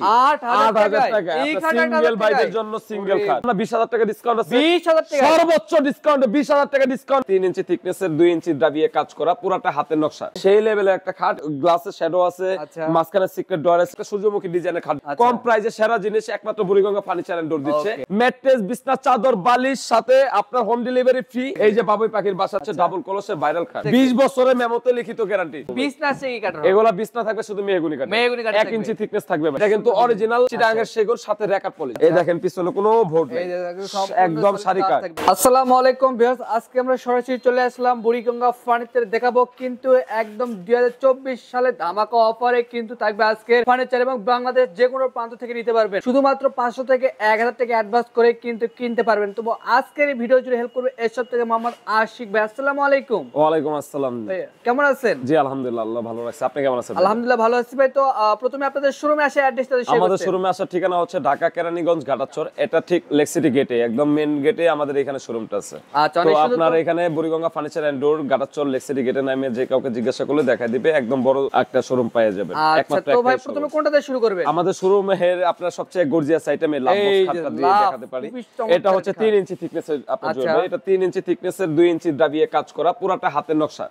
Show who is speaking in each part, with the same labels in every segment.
Speaker 1: 8,000 টাকা সিঙ্গেল বাইদের জন্য সিঙ্গেল খাট 20,000 টাকা ডিসকাউন্ট আছে
Speaker 2: 20,000 টাকা
Speaker 1: সর্বোচ্চ ডিসকাউন্ট 20,000 টাকা ডিসকাউন্ট 3 ইঞ্চি থিকনেসের 2 ইঞ্চি দাবিয়ে কাজ করা পুরোটা হাতের নকশা সেই লেভেলের একটা খাট গ্লাসের শ্যাডো আছে মাঝখানে সিক্রেট ডোর আছে সূর্যমুখী ডিজাইনের খাট কম প্রাইসে সেরা জিনিস একমাত্র বুড়িগঙ্গা ফার্নিচার এন্ড ডোর দিচ্ছে ম্যাট্রেস বিছনা চাদর বালিশ সাথে আপনার হোম ডেলিভারি ফ্রি এই যে বাবুই পাখির বাসা আছে ডাবল কলসের ভাইরাল খাট 20 বছরের মেমোতে লিখিত গ্যারান্টি
Speaker 2: বিছনা আছে কি কাঠ
Speaker 1: এগুলা বিছনা থাকবে শুধু মেহগুনি কাঠ 1 ইঞ্চি থিকনেস থাকবে এটা কিন্তু অরিজিনাল চিটাগাঙ্গের সেগুন সাথে রেকার পলিশ এই দেখেন পিছনে কোনো ভোট নেই একদম সারি কাঠ
Speaker 2: আসসালামু আলাইকুম ভিউয়ার্স আজকে আমরা সরাসরি চলে আসলাম বুড়িগঙ্গা ফার্নিচার দেখাবো কিন্তু একদম 2024 সালে ধামাকা অফারে কিন্তু থাকবে আজকে ফার্নিচার এবং বাংলাদেশ যে কোনো প্রান্ত থেকে নিতে পারবেন শুধুমাত্র 500 থেকে 1000 টাকা অ্যাডভান্স করে কিন্তু কিনতে পারবেন। তো আজকের এই ভিডিও জুড়ে হেল্প করবে এসব থেকে মোহাম্মদ আশিক ভাই। আসসালামু আলাইকুম।
Speaker 1: ওয়া আলাইকুম আসসালাম।
Speaker 2: কেমন আছেন?
Speaker 1: জি আলহামদুলিল্লাহ আল্লাহ ভালো রাখছে। আপনি কেমন আছেন?
Speaker 2: আলহামদুলিল্লাহ ভালো আছি ভাই। তো প্রথমে আপনাদের শোরুমে আসে অ্যাড্রেসটা শেয়ার করতে।
Speaker 1: আমাদের শোরুমে আসার ঠিকানা হচ্ছে ঢাকা কেরানীগঞ্জ ঘাটাচর, এটা ঠিক লেক সিটি গেটে একদম মেইন গেটে আমাদের এখানে শোরুমটা আছে।
Speaker 2: আচ্ছা
Speaker 1: তো আপনার এখানে Buriganga furniture and door Ghatachar lake city গেটে নামে যে কাউকে জিজ্ঞাসা করলে দেখাই দিবে একদম বড় একটা শোরুম পেয়ে যাবেন।
Speaker 2: একমাত্র তো ভাই প্রথমে কোনটা দিয়ে শুরু করবেন?
Speaker 1: আমাদের শোরুমের আপনার সবচেয়ে গর্জিয়াস আইটেমে লাভ বক্স খাটটা দিয়ে দেখাতে পারি। এটা হচ্ছে 3 ইঞ্চি থিকনেসের আপনার জন্য এটা 3 ইঞ্চি থিকনেসের 2 ইঞ্চি দাবিয়ে কাজ করা পুরোটা হাতের নকশা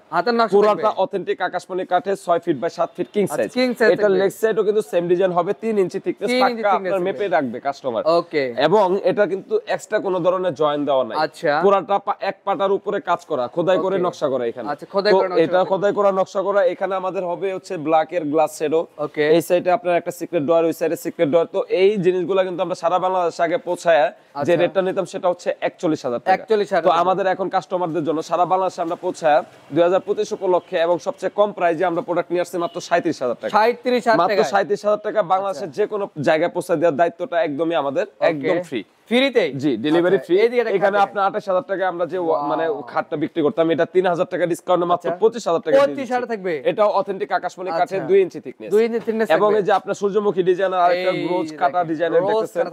Speaker 1: পুরোটা অথেন্টিক আকাশমণি কাঠে 6 feet by 7 feet king size. এটা লেগ সাইডও কিন্তু সেম ডিজাইন হবে 3 ইঞ্চি থিকনেস পাক্কা আপনার মেপে রাখবে কাস্টমার।
Speaker 2: ওকে
Speaker 1: এবং এটা কিন্তু এক্সট্রা কোনো ধরনের জয়েন দেওয়া নাই। পুরোটা এক পাটার উপরে কাজ করা খোদাই করে নকশা করা এখানে।
Speaker 2: আচ্ছা খোদাই করা
Speaker 1: এটা খোদাই করা নকশা করা এখানে আমাদের হবে হচ্ছে ব্ল্যাক এর গ্লাস শেডো। এই সাইডে আপনার একটা সিক্রেট ডোর ওই সাইডে সিক্রেট ডোর। তো এই জিনিসগুলো কিন্তু আমরা সারা বাংলাদেশ আগে পৌঁছায় যে রেটটা নিতাম সেটা হচ্ছে 41,000 টাকা। তো আমাদের এখন কাস্টমারদের জন্য সারা বাংলাদেশে আমরা পৌঁছায় 2025 উপলক্ষে এবং সবচেয়ে কম প্রাইসে আমরা প্রোডাক্ট নিয়ে আসছি মাত্র 37,000 টাকা।
Speaker 2: 37,000 টাকা
Speaker 1: মাত্র 37,000 টাকা বাংলাদেশের যে কোনো জায়গায় পৌঁছে দেওয়ার দায়িত্বটা একদমই আমাদের একদম ফ্রি।
Speaker 2: ফ্রিতে?
Speaker 1: জি ডেলিভারি ফ্রি। এখানে আপনার 28,000 টাকা আমরা যে মানে খাটটা বিক্রি করতাম এটা 3,000 টাকা ডিসকাউন্টে মাত্র 25,000 টাকা
Speaker 2: 25,000 থাকবে।
Speaker 1: এটাও অথেন্টিক আকাশমণি কাঠের 2 ইঞ্চি থিকনেস।
Speaker 2: 2 ইঞ্চি থিকনেস
Speaker 1: এবং এই যে আপনার সূর্যমুখী ডিজাইন আর একটা রোজ কাটা ডিজাইনের দেখতেছেন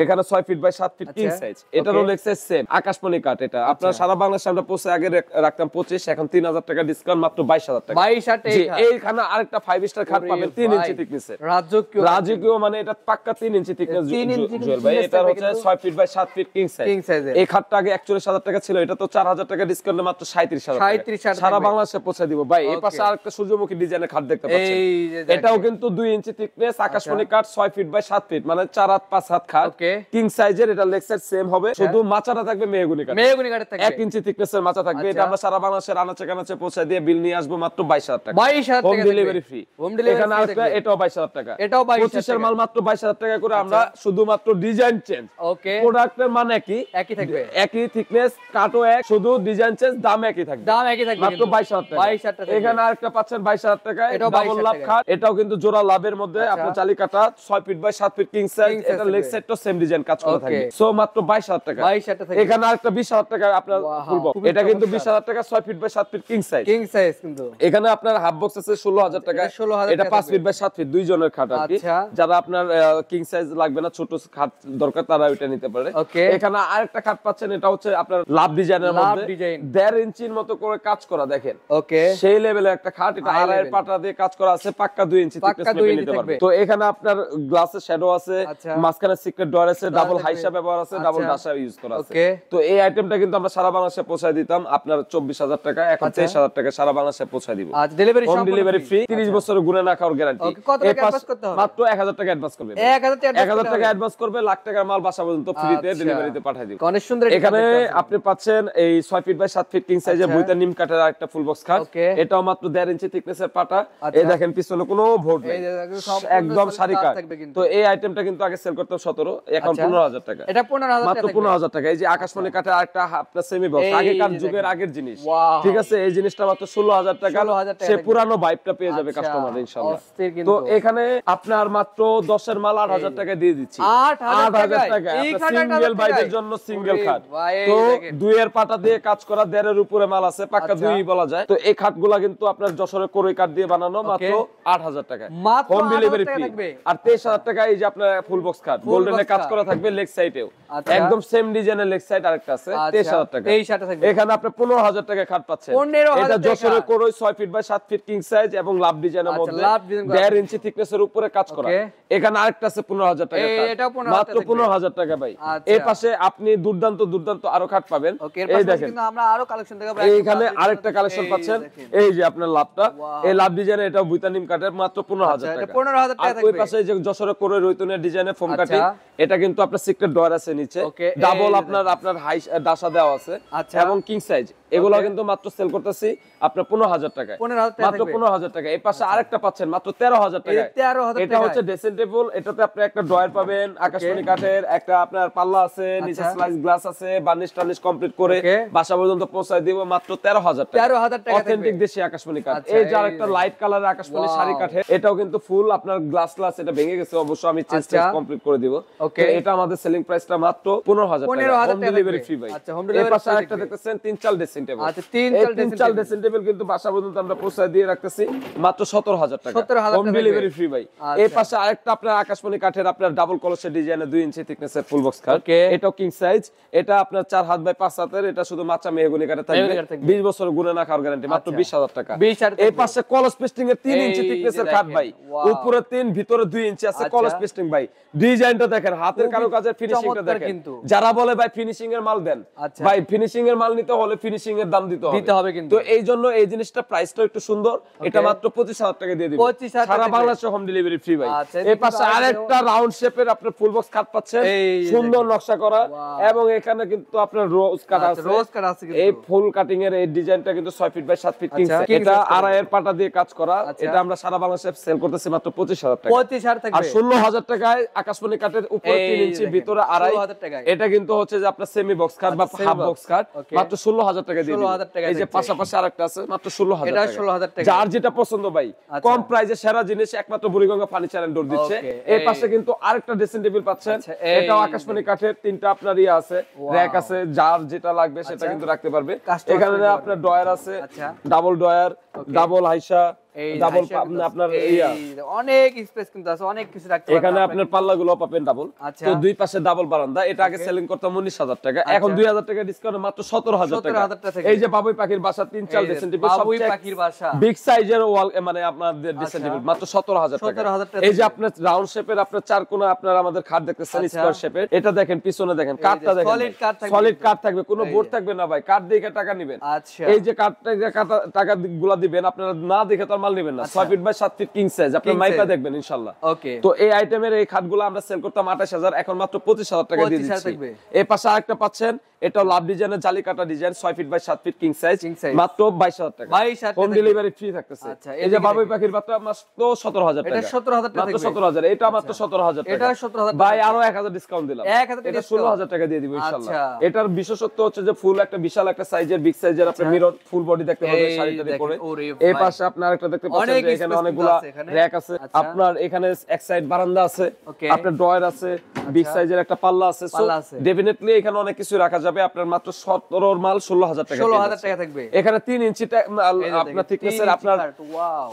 Speaker 1: এখানে 6 feet by 7 feet king size. এটারও লেগ সাইজ সেম আকাশমণি কাঠ। এটা আপনার সারা বাংলাদেশে আমরা পৌঁছে আগে রাখতাম 25 এখন 3,000 টাকা ডিসকাউন্ট মাত্র 22,000 টাকা।
Speaker 2: 22,000 টাকা।
Speaker 1: জি এইখানে আরেকটা 5 স্টার খাট পাবেন 3 ইঞ্চি থিকনেসের। রাজকীয় মানে এটা পাক্কা 3 ইঞ্চি থিকনেস জুয়েল ভাই। এটা হচ্ছে 6 feet by 7 feet king size. এই খাটটা আগে 41,000 টাকা ছিল এটা তো 4,000 টাকা ডিসকাউন্টে মাত্র 37,000 টাকা। সারা বাংলাদেশে পৌঁছে দিব ভাই। এই পাশে আরেকটা সূর্যমুখী ডিজাইনের খাট দেখতে পাচ্ছেন এটাও কিন্তু 2 ইঞ্চি থিকনেস আকাশমণি কাঠ 6 ফিট বাই 7 ফিট মানে 4 হাত 5 হাত খাট কিং সাইজের। এটা লেগ সাইড সেম হবে শুধু মাচাটা থাকবে মেহগুনি কাঠ। 1 ইঞ্চি থিকনেসের মাচা থাকবে। এটা আমরা সারা বাংলাদেশের আনাচে কানাচে পৌঁছে দিয়ে বিল নিয়ে আসবো মাত্র 22,000 টাকা।
Speaker 2: 22,000 টাকা
Speaker 1: হোম ডেলিভারি ফ্রি। এখানে আরেকটা এটাও 22,000 টাকা।
Speaker 2: এটাও
Speaker 1: 25 এর মাল মাত্র 22,000 টাকা করে আমরা শুধুমাত্র ডিজাইন চেঞ্জ।
Speaker 2: ওকে
Speaker 1: প্রোডাক্টের মান একই থাকবে একই থিকনেস কাটও এক শুধু ডিজাইন চেঞ্জ দাম একই থাকবে মাত্র 22,000 টাকা।
Speaker 2: 22,000 টাকা।
Speaker 1: এখানে আরেকটা পাচ্ছেন 22,000 টাকা ডাবল লাভ খাট। এটাও কিন্তু জোড়া লাভের মধ্যে আপনার চালি কাটা 6 feet by 7 feet king size. এটা লেগ সাইডটাও সেম ডিজাইন কাজ করা থাকবে। সো মাত্র 22,000 টাকা। এখানে আরেকটা 20,000 টাকা আপনার ফুল বক্স। এটা কিন্তু 20,000 টাকা 6 feet by 7 feet king size কিন্তু। এখানে আপনার হাফ বক্স আছে 16,000 টাকা। এটা 5 ফিট বাই 7 ফিট দুই জনের খাট আর কি। যারা আপনার কিং সাইজ লাগবে না ছোট খাট দরকার তারা ওইটা নিতে পারে। এখানে আরেকটা খাট পাচ্ছেন এটা হচ্ছে আপনার লাভ ডিজাইনের মধ্যে 1.5 ইঞ্চির মতো করে কাজ করা দেখেন। সেই লেভেলের একটা খাট। এটা আড়াইয়ের পাটা দিয়ে কাজ করা আছে পাক্কা 2 ইঞ্চি থিকনেস মেপে নিতে পারবে। তো এখানে আপনার গ্লাসের শ্যাডো আছে মাঝখানে সিক্রেট ডোর আছে ডাবল হাইসা ব্যবহার আছে ডাবল ডাসা ইউজ করা আছে। তো এই আইটেমটা কিন্তু আমরা সারা বাংলাদেশে পৌঁছায় দিতাম আপনার 24,000 টাকা এখন 23,000 টাকা সারা বাংলাদেশে পৌঁছায় দিব। হোম ডেলিভারি ফ্রি 30 বছরের গুণে না খাওয়ার গ্যারান্টি। মাত্র 1,000 টাকা অ্যাডভান্স করবে। 1,000 টাকা অ্যাডভান্স করবে লাখ টাকার মাল বাসা পর্যন্ত ফ্রিতে ডেলিভারিতে পাঠিয়ে দিব। এখানে আপনি পাচ্ছেন এই 6 ফিট বাই 7 ফিট কিং সাইজের বইতা নিম কাঠের আরেকটা ফুল বক্স খাট। এটাও মাত্র 1.5 ইঞ্চি থিকনেসের পাটা। এই দেখেন পিছনে কোনো ভোট নেই একদম সারি কাঠ। তো এই আইটেমটা কিন্তু আগে সেল করতাম 17 এখন 15,000 টাকা।
Speaker 2: এটা 15,000
Speaker 1: মাত্র 15,000 টাকা। এই যে আকাশমণি কাঠের আরেকটা আপনার সেমি বক্স আগেকার যুগের আগের জিনিস ঠিক আছে। এই জিনিসটা মাত্র 16,000 টাকা। সে পুরানো ভাইবটা পেয়ে যাবে কাস্টমার ইনশাআল্লাহ। তো এখানে আপনার মাত্র 10 এর মাল 8,000 টাকা দিয়ে দিচ্ছি।
Speaker 2: 8,000
Speaker 1: টাকা সিঙ্গেল বাইদের জন্য সিঙ্গেল খাট। তো দুইয়ের পাটা দিয়ে কাজ করা, 1.5 এর উপরে মাল আছে, পাক্কা দুই বলা যায়। তো এই খাটগুলা কিন্তু আপনার যশোরের কোরই কাঠ দিয়ে বানানো, মাত্র 8000 টাকায় হোম ডেলিভারি ফ্রি। আর 23000 টাকায় এই যে আপনার ফুল বক্স খাট, গোল্ডেনে কাজ করা থাকবে লেগ সাইডেও, একদম সেম ডিজাইনের লেগ সাইড আরেকটা আছে 23000 টাকা। এখানে আপনি 15000 টাকা খাট পাচ্ছেন। এটা যশোরের কোরই 6 feet by 7 feet king size এবং লাভ ডিজাইনের মধ্যে 1.5 ইঞ্চি থিকনেসের উপরে কাজ করা। এখানে আরেকটা আছে 15000 টাকা, মাত্র 15000 টাকা ভাই। এই পাশে আপনি দুর্দান্ত দুর্দান্ত আরো খাট পাবেন। এই দেখেন
Speaker 2: কিন্তু আমরা আরো কালেকশন দেখাবো।
Speaker 1: এইখানে আরেকটা কালেকশন পাচ্ছেন, এই যে আপনার লাভটা, এই লাভ ডিজাইনের, এটা বুইতানিম কাঠের, মাত্র 15000 টাকা।
Speaker 2: 15000 টাকা থাকবে।
Speaker 1: ওই পাশে যে যশোরের কোরই রৈতুনের ডিজাইনের ফোম কাটিং, এটা কিন্তু আপনার সিক্রেট ডয়ার আছে নিচে, ডাবল আপনার হাই ডাসা দেওয়া আছে এবং কিং সাইজ। এগুলো কিন্তু মাত্র সেল করতেছি আপনার 15000 টাকায়, মাত্র 15000 টাকা। এই পাশে আরেকটা পাচ্ছেন মাত্র 13000 টাকায়। এটা হচ্ছে ড্রেসিং টেবিল, এটাতে আপনি একটা ড্রয়ার পাবেন আকাশমণি কাঠের, একটা আপনার পাল্লা আছে, নিচে স্লাইস গ্লাস আছে, বার্নিশ টার্নিশ কমপ্লিট করে বাসা পর্যন্ত পৌঁছায় দিব মাত্র 13000 টাকা।
Speaker 2: 13000 টাকা
Speaker 1: অথেন্টিক দেশি আকাশমণি কাঠ। এই যে আরেকটা লাইট কালারের আকাশমণি শাড়ি কাঠের, এটাও কিন্তু ফুল আপনার গ্লাস এটা ভেঙে গেছে, অবশ্য আমি চেঞ্জ কমপ্লিট করে দিব। এটা আমাদের সেলিং প্রাইসটা মাত্র 15000 টাকা, হোম ডেলিভারি ফ্রি ভাই। এই পাশে আরেকটা দেখতেছেন 3 চাল ড্রেসিং টেবিল। আচ্ছা, 3 চাল ড্রেসিং টেবিল কিন্তু বাসা পর্যন্ত আমরা পৌঁছায় দিয়ে রাখতেছি মাত্র 17000 টাকা, হোম ডেলিভারি ফ্রি ভাই। এই পাশে আরেকটা আপনার আকাশমণি কাঠের আপনার ডাবল কলসের ডিজাইনের 2 ইঞ্চি থিকনেসের ফুল বক্স খাট, এটাও কিং সাইজ। এটা আপনার 4 হাত বাই 5 হাতের, এটা শুধু মাচা মেহগনি কাঠে থাকবে, 20 বছর গুণে না খাওয়ার গ্যারান্টি, মাত্র 20000 টাকা। এই পাশে কলস পেস্টিং এর 3 ইঞ্চি থিকনেসের খাট ভাই, উপরে 3 ভিতরে 2 ইঞ্চি আছে কলস পেস্টিং ভাই। ডিজাইনটা দেখেন, হাতের কারুকাজের ফিনিশিংটা দেখেন। যারা বলে ভাই ফিনিশিং এর মাল দেন, ভাই ফিনিশিং এর মাল নিতে হলে ফিনিশিং এর দাম দিতে হবে কিন্তু। তো এই জন্য এই জিনিসটা প্রাইসটা একটু সুন্দর, এটা মাত্র 25000 টাকা দিয়ে দিব, সারা বাংলাদেশে হোম ডেলিভারি ফ্রি ভাই। এই পাশে আরেকটা রাউন্ড শেপের আপনার ফুল বক্স খাট পাচ্ছেন, সুন্দর নকশা করা, এবং এখানে কিন্তু আপনার রোজ কাট আছে। এই ফুল কাটিং এর এই ডিজাইনটা কিন্তু 6 feet by 7 feet king size, এটা আড়াইয়ের পাটা দিয়ে কাজ করা। এটা আমরা সারা বাংলাদেশে সেল করতেছি মাত্র 25000 টাকা। আর 16000 টাকায় আকাশমণি কাঠের উপরে 3 ইঞ্চি ভিতরে আড়াই, এটা কিন্তু হচ্ছে যে আপনার সেমি বক্স কাট বা হাফ বক্স কাট, মাত্র 16000 টাকা দিয়ে দিই। এই যে পাশাপাশি আরেকটা আছে মাত্র 16000 টাকা। যার যেটা পছন্দ ভাই, কম প্রাইসে সেরা জিনিস একমাত্র বুড়িগঙ্গা ফার্নিচার এন্ড ডোর দিচ্ছে। এই পাশে কিন্তু আরেকটা ড্রেসিং টেবিল পাচ্ছেন, এটাও আকাশমণি কাঠের, 3টা আপনার আছে, র‍্যাক আছে, যার যেটা লাগবে সেটা কিন্তু রাখতে পারবে। এখানে আপনার ডয়ার আছে, ডাবল ডয়ার, ডাবল হাইসা, ডাবল আপনার
Speaker 2: অনেক স্পেস কিন্তু আছে, অনেক কিছু রাখতে পারবেন।
Speaker 1: এখানে আপনার পাল্লাগুলো পাবেন ডাবল। তো দুই পাশে ডাবল বারান্দা। এটা আগে সেলিং করতাম 19000 টাকা, এখন 2000 টাকা ডিসকাউন্ট মাত্র 17000 টাকা। এই যে বাবুই পাখির বাসা 3 চাল ড্রেসিং টেবিল,
Speaker 2: বাবুই পাখির বাসা
Speaker 1: বিগ সাইজের ওয়াল, মানে আপনাদের ড্রেসিং টেবিল মাত্র 17000 টাকা। এই যে আপনার রাউন্ড শেপের আপনার চার কোণা আপনার আমাদের খাট দেখতেছেন, স্কয়ার শেপের, এটা দেখেন, পিছনে দেখেন, কাঠটা দেখেন, সলিড কাঠ থাকবে, কোনো বোর্ড থাকবে না ভাই, কাঠ দেখে টাকা নেবেন। এই যে কাঠটা টাকা গুলা দিবেন, আপনারা না দেখে তো মাল নেবেন না। 6 feet by 7 feet king size, আপনি মাইপা দেখবেন ইনশাআল্লাহ। তো এই আইটেমের এই খাটগুলো আমরা সেল করতাম 28000, এখন মাত্র 25000 টাকা দিয়ে দিচ্ছি। এই পাশে আরেকটা পাচ্ছেন, এটা লাভ ডিজাইনের জালি কাটা design, 6 feet by 7 feet king size, মাত্র 22000 টাকা, হোম ডেলিভারি ফ্রি থাকতেছে। এই যে বাবুই পাখির বাচ্চা মাত্র 17000 টাকা, এটা 17000 টাকা, মাত্র 17000, এটা মাত্র 17000 টাকা, এটা 17000 ভাই, আরো 1000 ডিসকাউন্ট দিলাম, এটা 16000 টাকা দিয়ে দিব ইনশাআল্লাহ। এটার বিশেষত্ব হচ্ছে যে ফুল একটা বিশাল একটা সাইজের, বিগ সাইজের আপনি মিরর ফুল বডি দেখতে পাবেন শাড়িটার উপরে। এই পাশে আপনার একটা দেখতে পাচ্ছেন যে এখানে অনেকগুলা র‍্যাক আছে, আপনার এখানে এক সাইড বারান্দা আছে, আপনার ড্রয়ার আছে, বিগ সাইজের একটা পাল্লা আছে। সো ডেফিনেটলি এখানে অনেক কিছু রাখা যাবে। আপনার মাত্র 17 মাল 16000 টাকা,
Speaker 2: 16000 টাকা থাকবে।
Speaker 1: এখানে 3 ইঞ্চি আপনার থিকনেসের আপনার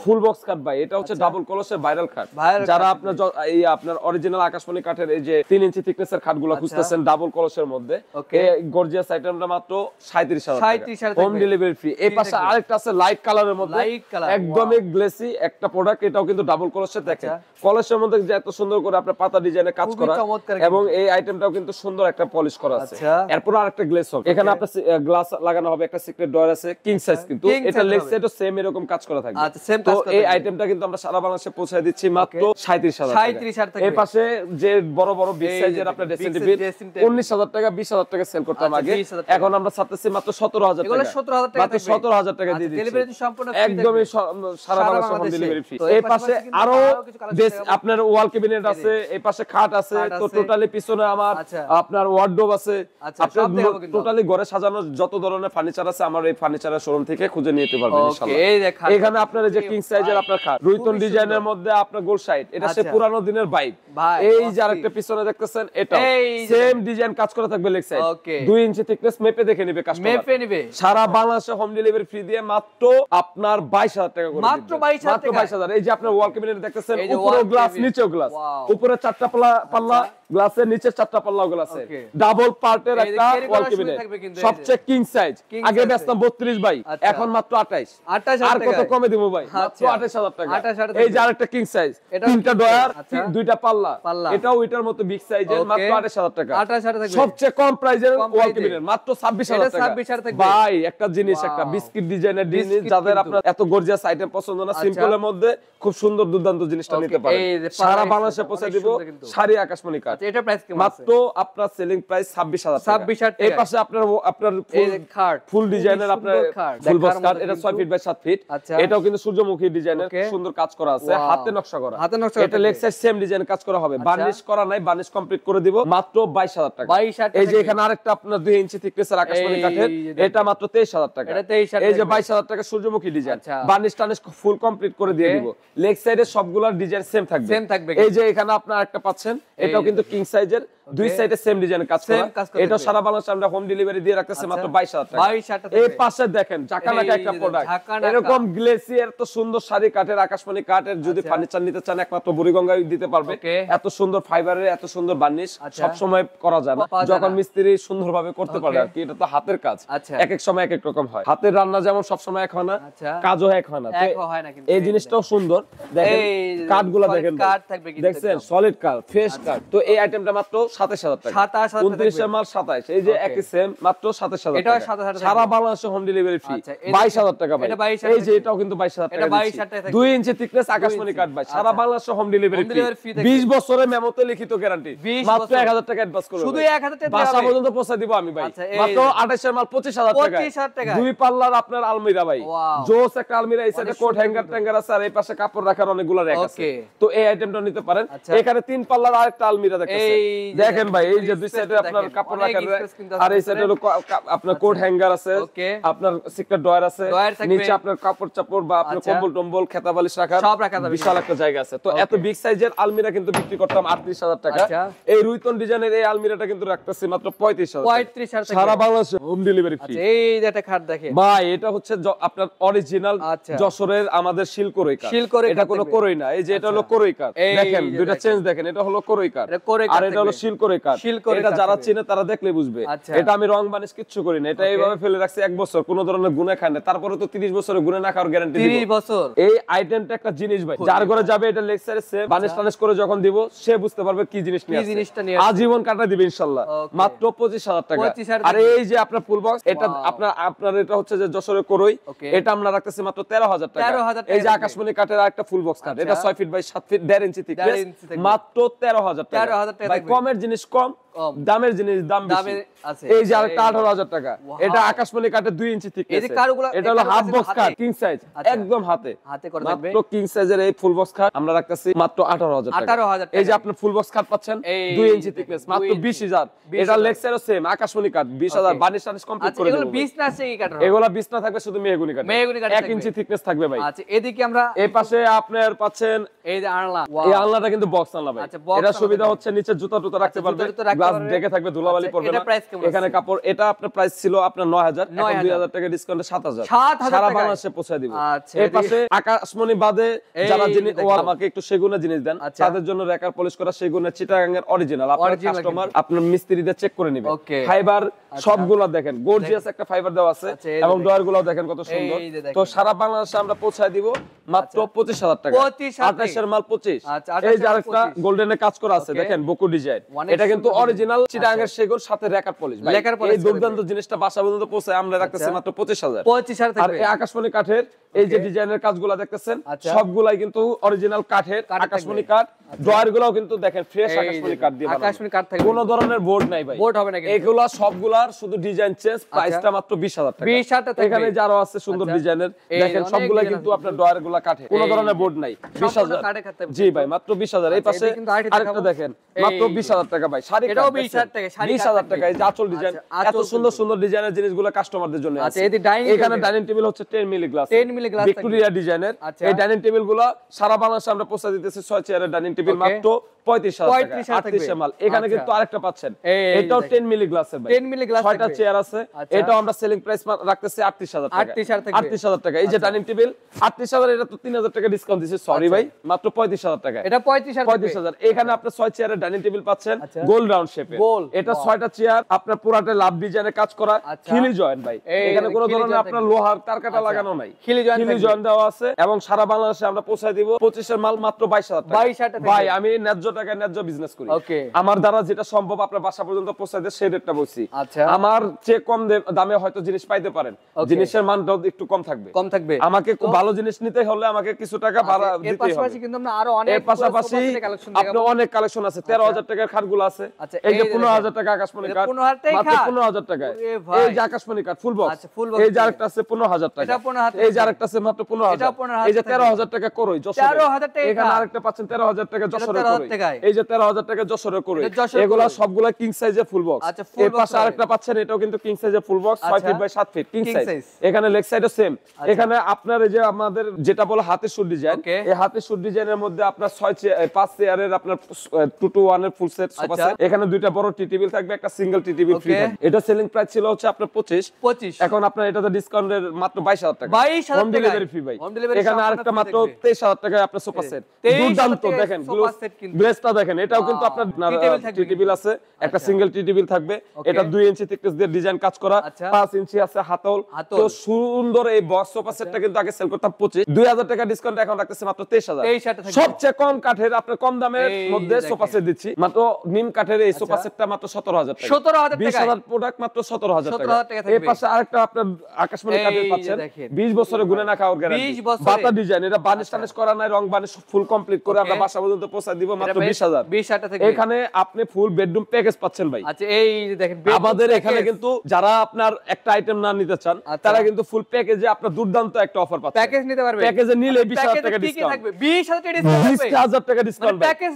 Speaker 1: ফুল বক্স কাট ভাই, এটা হচ্ছে ডাবল কলসের ভাইরাল কাট। যারা আপনার এই আপনার অরিজিনাল আকাশমণি কাঠের এই যে 3 ইঞ্চি থিকনেসের খাটগুলো খুঁজতেছেন ডাবল কলসের মধ্যে, এই গর্জিয়াস আইটেমটা মাত্র 37000 টাকা, হোম ডেলিভারি ফ্রি। এই পাশে আরেকটা আছে লাইট কালারের মধ্যে, একদমই গ্লেসি একটা প্রোডাক্ট, এটাও কিন্তু ডাবল কলসের। দেখেন কলসের মধ্যে যে এত সুন্দর করে আপনার পাতা ডিজাইনে কাজ করা, এবং এই আইটেমটাও কিন্তু সুন্দর একটা পলিশ করা আছে। এরপর আরেকটা গ্লেস হবে, এখানে আপনার গ্লাস লাগানো হবে, একটা সিক্রেট ডয়ার আছে, কিং সাইজ, কিন্তু এটা লেগ সাইডও সেম এরকম কাজ করা থাকবে। তো এই আইটেমটা কিন্তু আমরা সারা বাংলাদেশে পৌঁছে দিচ্ছি মাত্র 37000 টাকা। এই পাশে যে বড় বড় বিগ সাইজের আপনার ড্রেসিং টেবিল 19000 টাকা, 20000 টাকা সেল করতাম আগে, এখন আমরা ছাড়তেছি মাত্র 17000 টাকা, মাত্র 17000 টাকা দিয়ে দিচ্ছি, একদমই সারা বাংলাদেশে হোম ডেলিভারি ফ্রি। এই পাশে আরো আপনার ওয়াল ক্যাবিনেট আছে, এই পাশে খাট আছে। তো টোটালি পিছনে আমার আপনার ওয়ার্ডরোব আছে, আপনার
Speaker 2: দেখাবো কিন্তু
Speaker 1: টোটালি ঘরে সাজানোর যত ধরনের ফার্নিচার আছে আমার এই ফার্নিচারের শোরুম থেকে খুঁজে নিতে পারবেন ইনশাআল্লাহ।
Speaker 2: এই দেখেন
Speaker 1: এখানে আপনার এই যে কিং সাইজের আপনার খাট রুইতন ডিজাইনের মধ্যে আপনার গোল সাইড, এটা সে পুরানো দিনের বাইক। এই যে আরেকটা পিছনে দেখতেছেন, এটা সেম ডিজাইন কাজ করা থাকবে লেগ সাইড, 2 ইঞ্চি থিকনেস, মেপে দেখে নেবে কাস্টমার,
Speaker 2: মেপে নেবে।
Speaker 1: সারা বাংলাদেশে হোম ডেলিভারি ফ্রি দিয়ে মাত্র আপনার 22,000 টাকা করে,
Speaker 2: মাত্র 22,000।
Speaker 1: এই যে আপনার ওয়াল ক্যাবিনেট দেখতেছেন, উপরে গ্লাস নিচেও গ্লাস, উপরে 4টা পাল্লা গ্লাসের নিচে 4টা পাল্লা গ্লাস, ডাবল পার্টের একটা ওয়াল ক্যাবিনেট, সবচেয়ে কিং সাইজ। আগে বেচতাম 32 ভাই, এখন মাত্র 28। আর কত কমে দিব ভাই? মাত্র 28,000 টাকা। এই যে আরেকটা কিং সাইজ, 3টা ডয়ার, 2টা পাল্লা, এটাও ওইটার মতো বিগ সাইজের, মাত্র 28,000 টাকা। সবচেয়ে কম প্রাইজের ওয়াল ক্যাবিনেট মাত্র 26,000 টাকা। ভাই একটা জিনিস, একটা বিস্কিট ডিজাইনের জিনিস, যাদের আপনার এত গর্জিয়াস আইটেম পছন্দ না, সিম্পলের মধ্যে খুব সুন্দর দুর্দান্ত জিনিসটা নিতে পারেন। সারা বাংলাদেশে পৌঁছে দিব। শাড়ি আকাশমণি কাঠ,
Speaker 2: এটা প্রাইস কেমন?
Speaker 1: মাত্র আপনার সেলিং প্রাইস 26,000 টাকা। এই পাশে আপনার ফুল ডিজাইনের আপনার ফুল বক্স কাঠ, এটা 6 ফিট বাই 7 ফিট। এটাও কিন্তু সূর্যমুখী ডিজাইনের, সুন্দর কাজ করা আছে, হাতে নকশা করা। এটা লেগ সাইড সেম ডিজাইন কাজ করা হবে, বার্নিশ করা নাই, বার্নিশ কমপ্লিট করে দিব মাত্র 22,000 টাকা। এই যে এখানে আরেকটা আপনার 2 ইঞ্চি থিকনেসের আকাশমণি কাঠের, এটা মাত্র 23,000 টাকা। এই যে 22,000 টাকা সূর্যমুখী ডিজাইন, বার্নিশ টানিশ ফুল কমপ্লিট করে দিয়ে দিব। লেগ সাইডে সবগুলোর ডিজাইন সেম থাকবে। এই যে এখানে আপনার একটা পাচ্ছেন, এটাও কিন্তু কিং সাইজের, দুই সাইডে সেম ডিজাইন কাজ করা। এটা সারা বাংলাদেশে আমরা হোম ডেলিভারি দিয়ে রাখতেছি মাত্র 22,000 টাকা। এই পাশে দেখেন জাকানাকা একটা প্রোডাক্ট, এরকম গ্লেসিয়ার তো সুন্দর শাড়ি কাঠের, আকাশমণি কাঠের যদি ফার্নিচার নিতে চান একমাত্র বুড়িগঙ্গায় দিতে পারবে। এত সুন্দর ফাইবারের, এত সুন্দর বার্নিশ সব সময় করা যায় না, যখন মিস্ত্রি সুন্দরভাবে করতে পারে আর কি। এটা তো হাতের কাজ, এক এক সময় এক এক রকম হয়। হাতের রান্না যেমন সব সময় এক হয় না, কাজও এক হয় না। এই জিনিসটাও সুন্দর, দেখেন কাঠগুলো দেখেন, দেখছেন সলিড কাঠ, ফ্রেশ কাঠ। তো এই আইটেমটা মাত্র 27,000 টাকা। 29 মাল 27, এই যে একই সেম, মাত্র 27,000 টাকা। সারা বাংলাদেশে হোম ডেলিভারি ফ্রি 22,000 টাকা ভাই। এই যে এটাও কিন্তু 22,000 টাকা। 2 ইঞ্চি থিকনেস আকাশমণি কাঠ ভাই, সারা বাংলাদেশে হোম ডেলিভারি ফ্রি। 20 বছরের মেমোতে লিখিত গ্যারান্টি, মাত্র 1,000 টাকা অ্যাডভান্স করুন, শুধু 1,000 টাকা বাসা পর্যন্ত পৌঁছে দিব আমি ভাই। মাত্র 28 এর মাল 25,000 টাকা। দুই পাল্লার আপনার আলমিরা ভাই, জোস একটা আলমিরা, এই সাইডে কোট হ্যাঙ্গার ট্যাঙ্গার আছে, আর এই পাশে কাপড় রাখার অনেকগুলো র‍্যাক আছে। তো এই আইটেমটা নিতে পারেন। এখানে 3 পাল্লার আরেকটা আলমিরা দেখতেছেন, দেখেন ভাই, এই যে দুই সাইডে আপনার কাপড় রাখার, আর এই সাইডে হলো আপনার কোট হ্যাঙ্গার আছে, আপনার সিক্রেট ডয়ার আছে, নিচে আপনার কাপড় চাপড় বা আপনার কম্বল টম্বল খেতা বালিশ রাখার বিশাল একটা জায়গা আছে। তো এত বিগ সাইজের আলমিরা কিন্তু বিক্রি করতাম 38,000 টাকা। এই রুইতন ডিজাইনের এই আলমিরাটা কিন্তু রাখতেছি মাত্র 35,000 টাকা। সারা বাংলাদেশে হোম ডেলিভারি ফ্রি।
Speaker 2: এই যে একটা খাট দেখেন ভাই,
Speaker 1: এটা হচ্ছে আপনার অরিজিনাল যশোরের আমাদের শিলকরই কাঠ, এটা কোনো করই না। এই যে এটা হলো করই কাঠ, দেখেন দুইটা চেঞ্জ দেখেন, এটা হলো করই কাঠ আর এটা হলো শিলকরই কাঠ। এটা যারা চিনে তারা দেখলে বুঝবে। এটা আমি রং বানিশ কিচ্ছু করি না, এটা এইভাবে ফেলে রাখছি 1 বছর, কোনো ধরনের গুণে খায় না। তারপরে তো 30 বছরের গুণে না খাওয়ার গ্যারান্টি দিব। 30 বছর এই আইটেমটা একটা জিনিস ভাই, যার ঘরে যাবে এটা লেকচারে সে বানিশ টানিশ করে যখন দিব, সে বুঝতে পারবে কি জিনিস নিয়ে আসছে, আজীবন কাটা দিবে ইনশাআল্লাহ। মাত্র 25,000 টাকা। আর এই যে আপনার ফুল বক্স, এটা আপনার এটা হচ্ছে যে যশোরের করই, এটা আমরা রাখতেছি মাত্র 13,000 টাকা। এই যে আকাশমণি কাঠের আরেকটা ফুল বক্স কাঠ, এটা 6 feet by 7 feet, 1.5 inch thickness, মাত্র 13,000 টাকা। ভাই কমের জিনিস কম, দামের জিনিস দাম বেশি। এই যে আরেকটা 18,000 টাকা, এটা আকাশমণি কাঠের 2 ইঞ্চি থিকনেস, এটা হলো হাফ বক্স কাঠ, কিং সাইজ, একদম হাতে করে থাকবে। মাত্র কিং সাইজের এই ফুল বক্স কাঠ আমরা রাখতেছি মাত্র 18,000 টাকা। এই যে আপনি ফুল বক্স কাঠ পাচ্ছেন 2 ইঞ্চি থিকনেস, মাত্র 20,000। এটা লেক্সারও সেম আকাশমণি কাঠ, 20,000 বানিশ টানিশ কমপ্লিট করে দেব। এগুলো 20 না আছে, এই কাঠ এগুলো 20 না থাকবে, শুধু মেহগনি কাঠ, 1 ইঞ্চি থিকনেস থাকবে ভাই। আচ্ছা এদিকে আমরা এই পাশে আপনার পাচ্ছেন এই যে আলনা, এই আলনাটা কিন্তু বক্স আলনা ভাই। এটা সুবিধা হচ্ছে নিচে জুতা টুতা রাখতে পারবে, গ্লাস ঢেকে থাকবে, ধুলাবালি পড়বে না। এখানে কাপড়, এটা আপনার প্রাইস ছিল আপনার 9,000, এখন 2,000 টাকা ডিসকাউন্টে 7,000 সারা বাংলাদেশে পৌঁছে দিব। এই পাশে আকাশমণি বাদে যারা জিনিস আমাকে একটু সেগুনের জিনিস দেন, তাদের জন্য রেকার পলিশ করা সেগুনের চিটাগাঙ্গের অরিজিনাল, আপনার কাস্টমার আপনার মিস্ত্রিদের চেক করে নেবে। ফাইবার সবগুলো দেখেন, গর্জিয়াস একটা ফাইবার দেওয়া আছে, এবং ডয়ারগুলো দেখেন কত সুন্দর। তো সারা বাংলাদেশে আমরা পৌঁছায় দিব মাত্র 25,000 টাকা। 28 এর মাল 25। এই যে আরেকটা গোল্ডেনে কাজ করা আছে, দেখেন বকু ডিজাইন, এটা কিন্তু অরিজিনাল চিটাগাঙ্গের সেগুন, সাথে রেকার পলিশ। এই দুর্দান্ত জিনিসটা বাসা পর্যন্ত পৌঁছে আমরা রাখতেছি মাত্র 25,000। আর এই আকাশমণি কাঠের এই যে ডিজাইনের কাজগুলো দেখতেছেন, সবগুলাই কিন্তু অরিজিনাল কাঠের, আকাশমণি কাঠ। ডয়ারগুলোও কিন্তু দেখেন ফ্রেশ আকাশমণি কাঠ দিয়ে বানানো, আকাশমণি কাঠ থাকে, কোনো ধরনের বোর্ড নাই ভাই, বোর্ড হবে না। এগুলা সবগুলার শুধু ডিজাইন চেঞ্জ, প্রাইসটা মাত্র 20,000 টাকা। 20,000 টাকা। এখানে যারা আছে সুন্দর ডিজাইনের, দেখেন সবগুলা কিন্তু আপনার ডয়ারগুলা কাঠে, কোনো ধরনের বোর্ড নাই। 20,000 জি ভাই, মাত্র 20,000। এই পাশে আরেকটা দেখেন, মাত্র 20,000 টাকা ভাই। শাড়ি
Speaker 2: এটাও 20000 টাকা,
Speaker 1: 20000 টাকা। এই যে আঁচল ডিজাইন, এত সুন্দর সুন্দর ডিজাইনের জিনিসগুলো কাস্টমারদের জন্য আছে। এখানে ডাইনিং টেবিল হচ্ছে 10 milli glass,
Speaker 2: 10 milli glass
Speaker 1: Victoria ডিজাইনের। এই ডাইনিং টেবিল গুলো সারা বাংলাদেশে আমরা পৌঁছে দিতেছি 6 চেয়ারের ডাইনিং টেবিল মাত্র 35000 টাকা, 38 মাল। এখানে কিন্তু আরেকটা পাচ্ছেন, এটাও 10 মিলি গ্লাসের ভাই,
Speaker 2: 10 মিলি গ্লাস
Speaker 1: 6টা চেয়ার আছে। এটাও আমরা সেলিং প্রাইস রাখতেছি 38000 টাকা, 38000 টাকা। এই যে ডাইনিং টেবিল 38000, এটা তো 3000 টাকা ডিসকাউন্ট দিছি, সরি ভাই, মাত্র 35000 টাকা।
Speaker 2: এটা 35000।
Speaker 1: এখানে আপনি 6 চেয়ারের ডাইনিং টেবিল পাচ্ছেন গোল রাউন্ড শেপে। এটা 6টা চেয়ার আপনার পুরাটা লাভ ডিজাইনের কাজ করা, খিলি জয়েন্ট ভাই। এখানে কোনো ধরনের আপনার লোহার কারকাটা লাগানো নাই, খিলি জয়েন্ট দেওয়া আছে। এবং সারা বাংলাদেশে আমরা পৌঁছায় দিব। 25 এর মাল মাত্র 22000 টাকা। ভাই আমি ন্যায্য টাকায় ন্যায্য বিজনেস করি, আমার দ্বারা যেটা সম্ভব আপনার বাসা পর্যন্ত পৌঁছায় দেয় সেই রেটটা বলছি। আমার চেয়ে কম দামে হয়তো জিনিস পাইতে পারেন, জিনিসের মানটাও একটু কম থাকবে। আমাকে খুব ভালো জিনিস নিতে হলে আমাকে কিছু টাকা ভাড়া দিতে হবে।
Speaker 2: কিন্তু আমরা আরো অনেক
Speaker 1: এর পাশাপাশি আপনি অনেক কালেকশন আছে। 13000 টাকার খাটগুলো আছে। এই যে 15000 টাকা আকাশমণি কাঠ, মাত্র 15000 টাকা। এই যে আকাশমণি কাঠ ফুল বক্স, এই যে আরেকটা আছে 15000 টাকা, এই যে আরেকটা আছে মাত্র 15000। এই যে 13000 টাকা করই যশোরে, এখানে আরেকটা পাচ্ছেন 13000 টাকা যশোরে করই। এই যে 13000 টাকা যশোরে করই, এগুলা সবগুলা কিং সাইজের ফুল বক্স। এর পাশে আরেকটা পাচ্ছেন, এটাও কিন্তু কিং সাইজের full box, 6 feet by 7 feet king size. এখানে লেগ সাইডও সেম। এখানে আপনার এই যে আমাদের যেটা বলে হাতের সুট ডিজাইন, এই হাতের সুট ডিজাইনের মধ্যে আপনার 5 চেয়ারের আপনার 2 to 1 এর ফুল সেট সোফা সেট। এখানে দুইটা বড় টি টেবিল থাকবে, একটা সিঙ্গেল টি টেবিল ফ্রি থাকবে। এটা সেলিং প্রাইস ছিল হচ্ছে আপনার 25, এখন আপনার এটাতে ডিসকাউন্টের মাত্র 22000 টাকা, হোম ডেলিভারি ফ্রি ভাই। এখানে আরেকটা মাত্র 23000 টাকায় আপনার সোফা সেট, দুর্দান্ত দেখেন, গ্লেসটা দেখেন। এটাও কিন্তু আপনার টি টেবিল আছে, একটা সিঙ্গেল টি টেবিল থাকবে। এটা 2 ইঞ্চি thickness দিয়ে ডিজাইন কাজ করা, 5 ইঞ্চি আছে হাতল। তো সুন্দর এই বক্স সোফা সেটটা কিন্তু আগে সেল করতাম 25, 2000 টাকা ডিসকাউন্ট এখন রাখতেছি মাত্র 23000। সবচেয়ে কম কাঠের আপনার কম দামের মধ্যে সোফা সেট দিচ্ছি, মাত্র নিম কাঠের এই সোফা সেটটা মাত্র 17000 টাকা, 20000 প্রোডাক্ট মাত্র 17000 টাকা। এই পাশে আরেকটা আপনার আকাশমণি কাঠের পাচ্ছেন, 20 বছরের গুণে না খাওয়ার গ্যারান্টি, বাতা ডিজাইন। এটা বানিশ টানিশ করা নাই, রং বানিশ ফুল কমপ্লিট করে আমরা বাসা পর্যন্ত পৌঁছে দিব মাত্র 20000 টাকা। এখানে আপনি ফুল বেডরুম প্যাকেজ পাচ্ছেন ভাই।
Speaker 2: আচ্ছা এই যে দেখেন
Speaker 1: আমাদের এখানে কিন্তু যারা আপনার একটা আইটেম না নিতে চান, তারা কিন্তু ফুল প্যাকেজে আপনার দুর্দান্ত একটা অফার পাচ্ছেন।
Speaker 2: প্যাকেজ নিতে পারবে,
Speaker 1: প্যাকেজে নিলে 20000 টাকা ডিসকাউন্ট থাকবে, 20000 টাকা ডিসকাউন্ট থাকবে, 20000 টাকা ডিসকাউন্ট। প্যাকেজ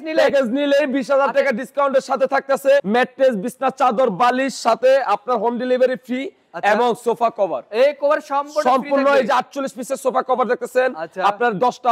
Speaker 1: নিলে 20000 টাকা ডিসকাউন্টের সাথে থাকতেছে ম্যাট্রেস, বিছনা চাদর, বালিশ, সাথে আপনার হোম ডেলিভারি ফ্রি এবং সোফা কভার। এই কভার সম্পূর্ণ এই যে 48 পিসের সোফা কভার দেখতেছেন, আপনার 10টা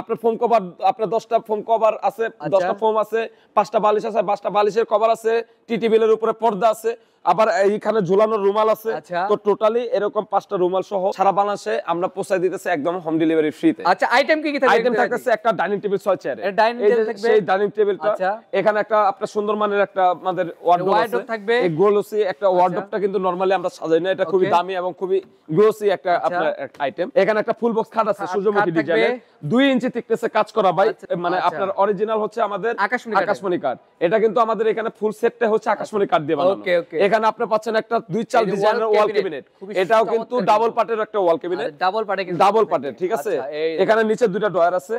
Speaker 1: আপনার ফোম কভার, আপনার 10টা ফোম কভার আছে, 10টা ফোম আছে, 5টা বালিশ আছে, 5টা বালিশের কভার আছে, টি টেবিলের উপরে পর্দা আছে, আবার এইখানে ঝুলানোর রুমাল আছে। তো টোটালি এরকম 5টা রুমাল সহ সারা বাংলাদেশে আমরা পৌঁছায় দিতেছি একদম হোম ডেলিভারি ফ্রিতে।
Speaker 2: আচ্ছা আইটেম কি থাকবে?
Speaker 1: আইটেম থাকতেছে একটা ডাইনিং টেবিল 6 চেয়ারের, এই যে সেই ডাইনিং টেবিলটা। এখানে একটা আপনার সুন্দর মানের একটা আমাদের ওয়ার্ডরোব থাকবে। এই গ্লোসি একটা ওয়ার্ডরোবটা কিন্তু নরমালি আমরা সাজাই না, এটা খুবই দামি এবং খুবই গ্লোসি একটা আপনার আইটেম। এখানে একটা ফুল বক্স খাট আছে সূর্যমুখী ডিজাইনের, 2 ইঞ্চি থিকনেসে কাজ করা ভাই। মানে আপনার অরিজিনাল হচ্ছে আমাদের আকাশমণি কাঠ। এটা কিন্তু আমাদের এখানে ফুল সেটটা হচ্ছে আকাশমণি কাঠ দিয়ে বানানো। এখানে আপনি পাচ্ছেন একটা 2-4 ডিজাইনের ওয়াল ক্যাবিনেট, এটাও কিন্তু ডাবল পার্টের একটা ওয়াল ক্যাবিনেট, ডাবল পার্টের, ঠিক আছে। এখানে নিচে দুটো ডয়ার আছে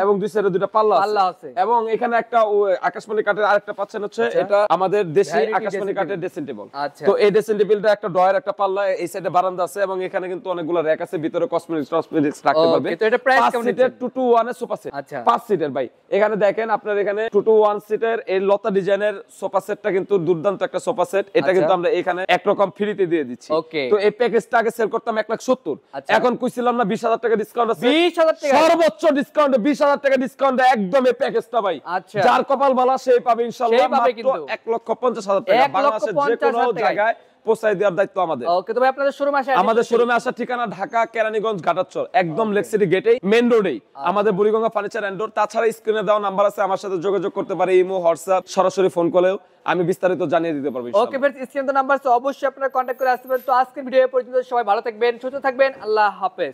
Speaker 1: এবং দুই সাইডে দুটো পাল্লা আছে। এবং এখানে একটা আকাশমণি কাঠের আরেকটা পাচ্ছেন হচ্ছে, এটা আমাদের দেশি আকাশমণি কাঠের ড্রেসিং টেবিল। তো এই ড্রেসিং টেবিলটা একটা ডয়ার, একটা পাল্লা, এই সাইডে বারান্দা আছে এবং এখানে কিন্তু অনেকগুলো র‍্যাক আছে, ভিতরে কসমেটিক্স রাখতে পারবেন। তো এটা প্রাইস কেমন? 2 to 1 এর সোফা সেট, 5 সিটের ভাই। এখানে দেখেন আপনার এখানে 2 to 1 সিটের এই লতা ডিজাইনের সোফা সেটটা কিন্তু দুর্দান্ত একটা সোফা সেট। এটা কিন্তু আমরা এখানে একরকম ফ্রিতে দিয়ে দিচ্ছি। তো এই প্যাকেজটা আগে সেল করতাম 1,70,000, এখন কইছিলাম না 20000 টাকা ডিসকাউন্ট আছে, 20000 টাকা সর্বোচ্চ ডিসকাউন্ট, 20000 টাকা ডিসকাউন্ট একদম এই প্যাকেজটা ভাই। যার কপাল ভালো সেই পাবে ইনশাআল্লাহ, মাত্র 1,50,000 টাকা। বাংলাদেশের যে কোনো জায়গায় পৌঁছায় দেওয়ার দায়িত্ব আমাদের। ওকে, তবে আপনাদের শোরুমে আসা, আমাদের শোরুমে আসার ঠিকানা ঢাকা কেরানীগঞ্জ ঘাটাচর, একদম লেক সিটি গেটেই, মেইন রোডেই আমাদের বুড়িগঙ্গা ফার্নিচার এন্ড ডোর। তাছাড়া স্ক্রিনে দেওয়া নাম্বার আছে, আমার সাথে যোগাযোগ করতে পারে, ইমো, হোয়াটসঅ্যাপ, সরাসরি ফোন করেও আমি বিস্তারিত জানিয়ে দিতে পারবো। ওকে फ्रेंड्स, স্ক্রিনে নাম্বার আছে, অবশ্যই আপনারা কন্টাক্ট করে আসতে পারেন। তো আজকের ভিডিও এই পর্যন্ত, সবাই ভালো থাকবেন, সুস্থ থাকবেন, আল্লাহ হাফেজ।